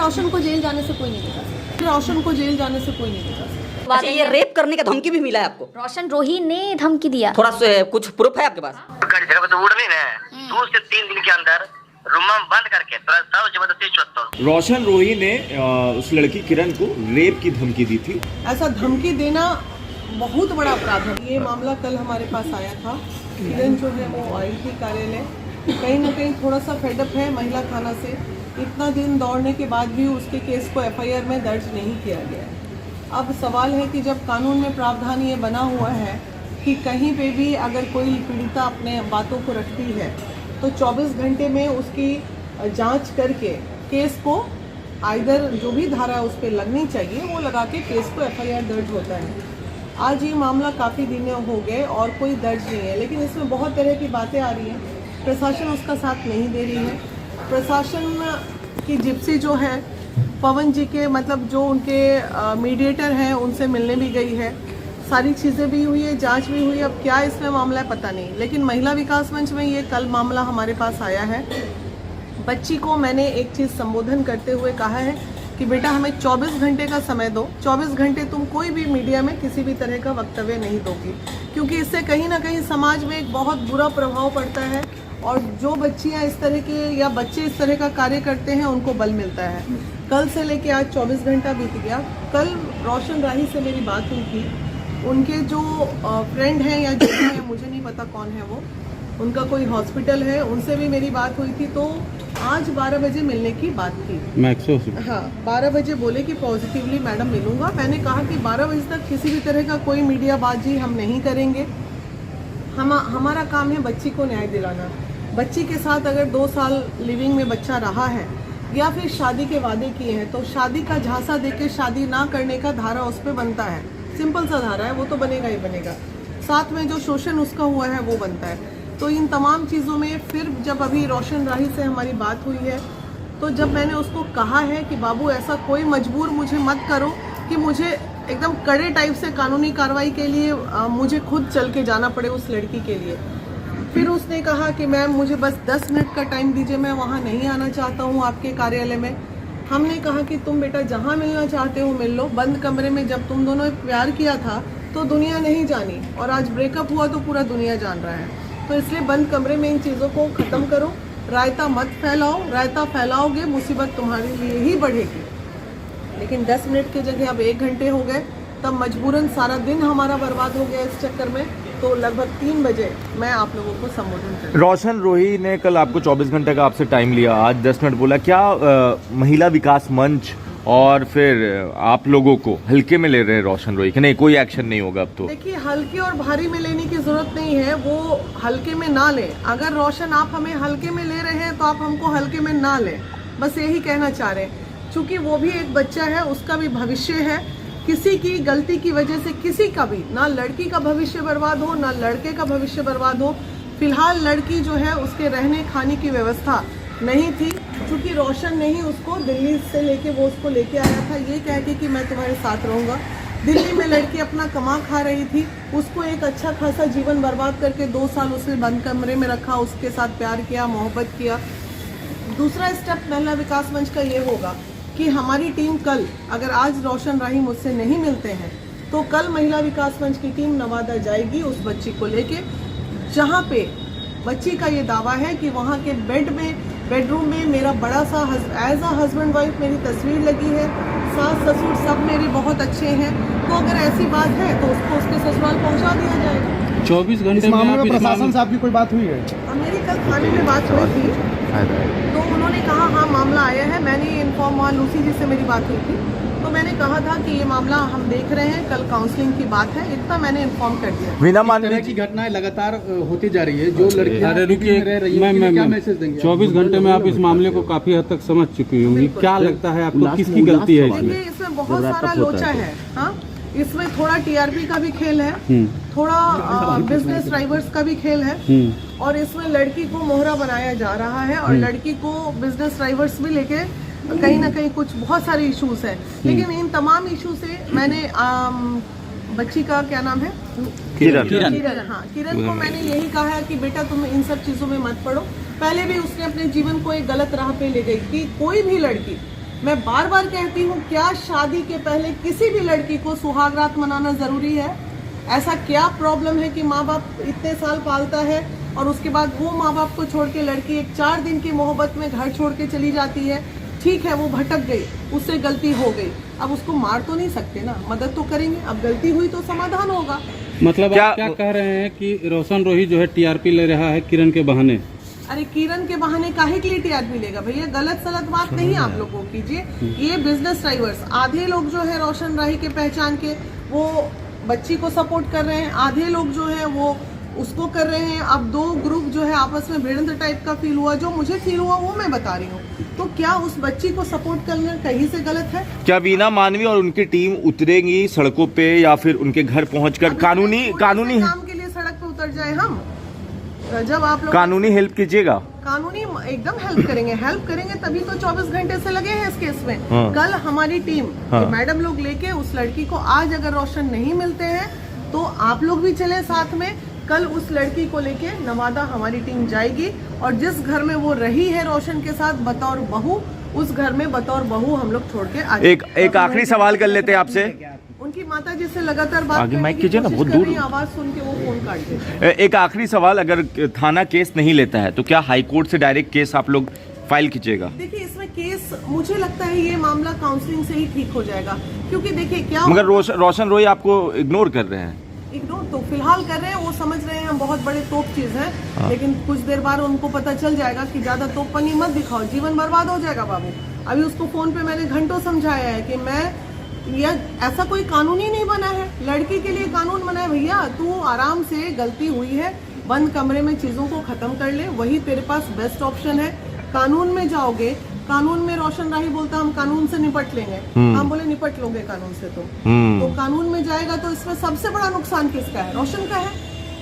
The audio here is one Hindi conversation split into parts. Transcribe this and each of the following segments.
रोशन को जेल जाने से कोई नहीं बचा सकता, रोशन को जेल जाने से कोई नहीं बचा सकता। अच्छा, ये रेप करने का धमकी भी मिला है आपको? रोशन रोही ने धमकी दिया। थोड़ा कुछ प्रूफ है आपके पास? जगह पे तो उड़नी ना 2 से 3 दिन के अंदर रूम में बंद करके थोड़ा सा जबरदस्ती छोड़ता हूँ। रोशन रोही ने उस लड़की किरण को रेप की धमकी दी थी। ऐसा धमकी देना बहुत बड़ा अपराध है। ये मामला कल हमारे पास आया था। किरण जो है वो आई थी कार्यालय, कहीं ना कहीं थोड़ा सा फेडअप है महिला थाना से। इतना दिन दौड़ने के बाद भी उसके केस को एफआईआर में दर्ज नहीं किया गया। अब सवाल है कि जब कानून में प्रावधान ये बना हुआ है कि कहीं पे भी अगर कोई पीड़िता अपने बातों को रखती है तो 24 घंटे में उसकी जांच करके केस को आइदर जो भी धारा उस पर लगनी चाहिए वो लगा के केस को एफआईआर दर्ज होता है। आज ये मामला काफ़ी दिन हो गए और कोई दर्ज नहीं है, लेकिन इसमें बहुत तरह की बातें आ रही हैं। प्रशासन उसका साथ नहीं दे रही है। प्रशासन की जिप्सी जो है पवन जी के मतलब जो उनके मीडिएटर हैं उनसे मिलने भी गई है, सारी चीज़ें भी हुई है, जांच भी हुई है। अब क्या इसमें मामला है पता नहीं, लेकिन महिला विकास मंच में ये कल मामला हमारे पास आया है। बच्ची को मैंने एक चीज़ संबोधन करते हुए कहा है कि बेटा हमें 24 घंटे का समय दो, 24 घंटे तुम कोई भी मीडिया में किसी भी तरह का वक्तव्य नहीं दोगी, क्योंकि इससे कहीं ना कहीं समाज में एक बहुत बुरा प्रभाव पड़ता है और जो बच्चियां इस तरह के या बच्चे इस तरह का कार्य करते हैं उनको बल मिलता है। कल से लेके आज 24 घंटा बीत गया। कल रोशन राही से मेरी बात हुई थी, उनके जो फ्रेंड हैं या जो है मुझे नहीं पता कौन है वो, उनका कोई हॉस्पिटल है, उनसे भी मेरी बात हुई थी। तो आज 12 बजे मिलने की बात थी। हाँ, 12 बजे बोले कि पॉजिटिवली मैडम मिलूंगा। मैंने कहा कि 12 बजे तक किसी भी तरह का कोई मीडियाबाजी हम नहीं करेंगे। हमारा काम है बच्ची को न्याय दिलाना। बच्ची के साथ अगर 2 साल लिविंग में बच्चा रहा है या फिर शादी के वादे किए हैं तो शादी का झांसा देके शादी ना करने का धारा उस पर बनता है। सिंपल सा धारा है, वो तो बनेगा ही बनेगा। साथ में जो शोषण उसका हुआ है वो बनता है। तो इन तमाम चीज़ों में फिर जब अभी रोशन राही से हमारी बात हुई है तो जब मैंने उसको कहा है कि बाबू ऐसा कोई मजबूर मुझे मत करो कि मुझे एकदम कड़े टाइप से कानूनी कार्रवाई के लिए मुझे खुद चल के जाना पड़े उस लड़की के लिए, फिर उसने कहा कि मैम मुझे बस 10 मिनट का टाइम दीजिए, मैं वहाँ नहीं आना चाहता हूँ आपके कार्यालय में। हमने कहा कि तुम बेटा जहाँ मिलना चाहते हो मिल लो। बंद कमरे में जब तुम दोनों प्यार किया था तो दुनिया नहीं जानी और आज ब्रेकअप हुआ तो पूरा दुनिया जान रहा है। तो इसलिए बंद कमरे में इन चीज़ों को ख़त्म करो, रायता मत फैलाओ। रायता फैलाओगे मुसीबत तुम्हारे लिए ही बढ़ेगी। लेकिन 10 मिनट की जगह अब 1 घंटे हो गए, तब मजबूरन सारा दिन हमारा बर्बाद हो गया इस चक्कर में। तो लगभग 3 बजे मैं आप लोगों को संबोधन कर। रोशन रोही ने कल आपको 24 घंटे का आपसे टाइम लिया, आज 10 मिनट बोला। क्या महिला विकास मंच और फिर आप लोगों को हल्के में ले रहे हैं रोशन रोही कि नहीं कोई एक्शन नहीं होगा अब? तो देखिए, हल्के और भारी में लेने की जरूरत नहीं है, वो हल्के में ना लें। अगर रोशन आप हमें हल्के में ले रहे हैं तो आप हमको हल्के में ना लें, बस यही कहना चाह रहे हैं। क्योंकि वो भी एक बच्चा है, उसका भी भविष्य है। किसी की गलती की वजह से किसी का भी, ना लड़की का भविष्य बर्बाद हो ना लड़के का भविष्य बर्बाद हो। फिलहाल लड़की जो है उसके रहने खाने की व्यवस्था नहीं थी, क्योंकि रोशन ने ही उसको दिल्ली से लेके वो उसको लेके आया था ये कह के कि मैं तुम्हारे साथ रहूँगा। दिल्ली में लड़की अपना कमा खा रही थी, उसको एक अच्छा खासा जीवन बर्बाद करके 2 साल उसे बंद कमरे में रखा, उसके साथ प्यार किया, मोहब्बत किया। दूसरा स्टेप महिला विकास मंच का ये होगा कि हमारी टीम कल, अगर आज रोशन राही मुझसे नहीं मिलते हैं तो कल महिला विकास मंच की टीम नवादा जाएगी उस बच्ची को लेके, जहाँ पे बच्ची का ये दावा है कि वहाँ के बेडरूम में मेरा बड़ा सा एज अ हस्बैंड वाइफ मेरी तस्वीर लगी है, सास ससुर सब मेरे बहुत अच्छे हैं। तो अगर ऐसी बात है तो उसको उसके ससुराल पहुँचा दिया जाएगा। 24 घंटे में प्रशासन से आपकी कोई बात हुई है? मेरी कल थाने में बात हुई थी तो उन्होंने कहा हाँ मामला आया है। मैंने ये इन्फॉर्म वहाँ लूसी जी से मेरी बात हुई थी तो मैंने कहा था कि ये मामला हम देख रहे हैं, कल काउंसलिंग की बात है, इतना मैंने इन्फॉर्म कर दिया। बिना इस तरह की घटनाएं लगातार होती जा रही है। जो लड़कियां रह रही हैं, क्या मैसेज देंगे? 24 घंटे में आप इस मामले को काफी हद तक समझ चुकी होंगी, क्या लगता है आपको किसकी गलती है इसमें? देखिए, इसमें बहुत सारा लोचा है। हाँ, इसमें थोड़ा टीआरपी का भी खेल है, थोड़ा बिजनेस ड्राइवर्स का भी खेल है और इसमें लड़की को मोहरा बनाया जा रहा है और लड़की को बिजनेस ड्राइवर्स भी लेके कहीं ना कहीं कुछ बहुत सारे इश्यूज हैं। लेकिन इन तमाम इशू से मैंने बच्ची का क्या नाम है, किरण। हाँ, किरण को मैंने यही कहा है कि बेटा तुम इन सब चीज़ों में मत पड़ो। पहले भी उसने अपने जीवन को एक गलत राह पे ले गई कि कोई भी लड़की मैं बार बार कहती हूँ, क्या शादी के पहले किसी भी लड़की को सुहागरात मनाना जरूरी है? ऐसा क्या प्रॉब्लम है कि माँ बाप इतने साल पालता है और उसके बाद वो माँ बाप को छोड़ के लड़की एक 4 दिन की मोहब्बत में घर छोड़ के चली जाती है? ठीक है, वो भटक गई, उससे गलती हो गई, अब उसको मार तो नहीं सकते ना, मदद तो करेंगे। अब गलती हुई तो समाधान होगा। मतलब आप क्या कह रहे हैं कि रोशन रोही जो है टीआरपी ले रहा है किरण के बहाने? अरे किरण के बहाने काहे के लिए टीआरपी लेगा भैया? गलत सलत बात नहीं आप लोग को कीजिए। ये बिजनेस ड्राइवर्स, आधे लोग जो है रोशन राही के पहचान के वो बच्ची को सपोर्ट कर रहे हैं, आधे लोग जो है वो उसको कर रहे हैं। अब 2 ग्रुप जो है आपस में भिड़ंत टाइप का फील हुआ, जो मुझे फील हुआ वो मैं बता रही हूँ। तो क्या उस बच्ची को सपोर्ट करना कहीं से गलत है? क्या वीना मानवी और उनकी टीम उतरेगी सड़कों पे या फिर उनके घर पहुंचकर कानूनी काम के लिए सड़क पे उतर जाए हम? जब आप लोग कानूनी हेल्प कीजिएगा? कानूनी एकदम हेल्प करेंगे तभी तो 24 घंटे से लगे हैं इस केस में। हाँ। कल हमारी टीम मैडम लोग लेके उस लड़की को, आज अगर रोशन नहीं मिलते हैं तो आप लोग भी चले साथ में। कल उस लड़की को लेके नवादा हमारी टीम जाएगी और जिस घर में वो रही है रोशन के साथ बतौर बहू, उस घर में बतौर बहू हम लोग छोड़ के आ जाएंगे। एक आखिरी सवाल कर लेते हैं आपसे। उनकी माता जी से लगातार बात आगे करने माइक की कीजिए ना, कोशिश बहुत कर दूर। रही हैं, आवाज सुन के वो फोन काट देते हैं। एक आखिरी सवाल, अगर थाना केस नहीं लेता है तो क्या हाई कोर्ट से डायरेक्ट केस आप लोग फाइल कीजिएगा? देखिए इसमें केस, मुझे लगता है ये मामला काउंसलिंग से ही ठीक हो जाएगा, क्योंकि देखिए क्या मगर रोशन रोही आपको इग्नोर कर रहे हैं। इग्नोर तो फिलहाल कर रहे हैं, वो समझ रहे हैं हम बहुत बड़े तोप चीज हैं। लेकिन कुछ देर बाद उनको पता चल जाएगा कि ज्यादा तोपपनी मत दिखाओ, जीवन बर्बाद हो जाएगा बाबू। अभी उसको फोन पे मैंने घंटों समझाया है कि ऐसा कोई कानून ही नहीं बना है, लड़की के लिए कानून बना है। भैया तू आराम से, गलती हुई है, बंद कमरे में चीजों को खत्म कर ले, वही तेरे पास बेस्ट ऑप्शन है। कानून में जाओगे, कानून में रोशन राही बोलता हम कानून से निपट लेंगे, हम बोले निपट लोगे कानून से तो कानून में जाएगा तो इसमें सबसे बड़ा नुकसान किसका है? रोशन का है,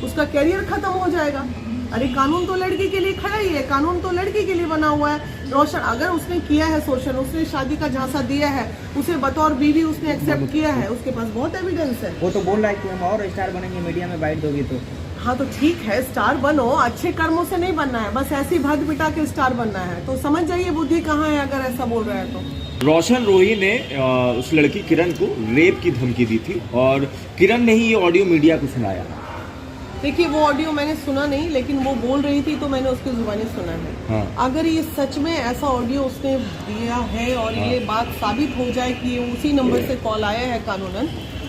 उसका करियर खत्म हो जाएगा। अरे कानून तो लड़की के लिए खड़ा ही है, कानून तो लड़की के लिए बना हुआ है। रोशन अगर उसने किया है शोषण, उसने शादी का झांसा दिया है, उसे बतौर बीवी उसने एक्सेप्ट किया है, उसके पास बहुत एविडेंस है। वो तो बोल रहा है कि हम और स्टार बनेंगे, मीडिया में बाइट दोगी तो। हाँ तो ठीक है, स्टार बनो, अच्छे कर्मों से नहीं बनना है, बस ऐसी भद पिटा के स्टार बनना है। तो समझ जाइए बुद्धि कहाँ है अगर ऐसा बोल रहा है तो। रोशन रोही ने उस लड़की किरण को रेप की धमकी दी थी और किरण ने ही ये ऑडियो मीडिया को सुनाया। देखिए वो ऑडियो मैंने सुना नहीं, लेकिन वो बोल रही थी तो मैंने उसकी जुबानी सुना है। हाँ। अगर ये सच में ऐसा ऑडियो उसने दिया है और ये बात साबित हो जाए कि ये उसी नंबर से कॉल आया है कानूनन,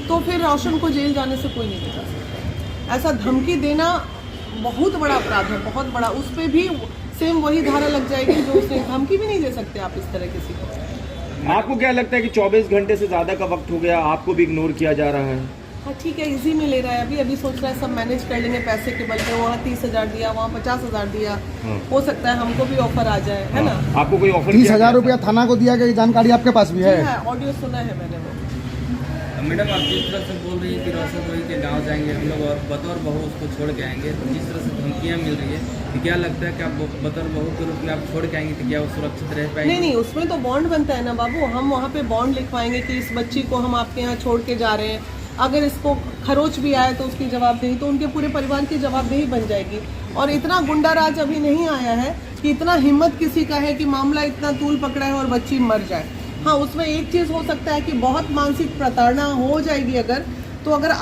तो फिर रोशन को जेल जाने से कोई नहीं बचा सकता। ऐसा धमकी देना बहुत बड़ा अपराध है, बहुत बड़ा। उस पर भी सेम वही धारा लग जाएगी जो उसने, धमकी भी नहीं दे सकते आप इस तरह किसी को। आपको क्या लगता है कि 24 घंटे से ज्यादा का वक्त हो गया, आपको भी इग्नोर किया जा रहा है? हाँ ठीक है, इजी में ले रहा है। अभी सोच रहा है सब मैनेज कर लेंगे पैसे के बल पे, वहाँ 30,000 दिया, वहाँ 50,000 दिया, हो सकता है हमको भी ऑफर आ जाए, है ना? आपको कोई ऑफर? 30,000 रुपया थाना को दिया गया, जानकारी आपके पास भी है? ऑडियो सुना है मैंने वो। मैडम आप जिस तरह से बोल रही है कि रोशन रोही के गांव जाएंगे हम लोग और बतौर बहू उसको छोड़ के आएंगे, तो जिस तरह से धमकियाँ मिल रही है, तो क्या लगता है कि आप बतौर बहू के रूप में आप छोड़ के आएंगे तो क्या वो सुरक्षित रह पाएंगे? नहीं, उसमें तो बॉन्ड बनता है ना बाबू। हम वहाँ पे बॉन्ड लिखवाएंगे कि इस बच्ची को हम आपके यहाँ छोड़ के जा रहे हैं, अगर इसको खरोच भी आए तो उसकी जवाबदेही, तो उनके पूरे परिवार की जवाबदेही बन जाएगी। और इतना गुंडाराज अभी नहीं आया है कि इतना हिम्मत किसी का है कि मामला इतना तूल पकड़ा है और बच्ची मर जाए। हाँ उसमें एक चीज़ हो सकता है कि बहुत मानसिक प्रताड़ना हो जाएगी अगर, तो अगर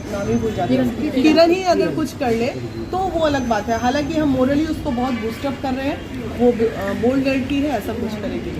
नाम ही भूल जाती है, किरण ही अगर कुछ कर ले तो वो अलग बात है। हालांकि हम मोरली उसको बहुत बूस्टअप कर रहे हैं, वो बोल्ड लड़की है, ऐसा कुछ करेगी।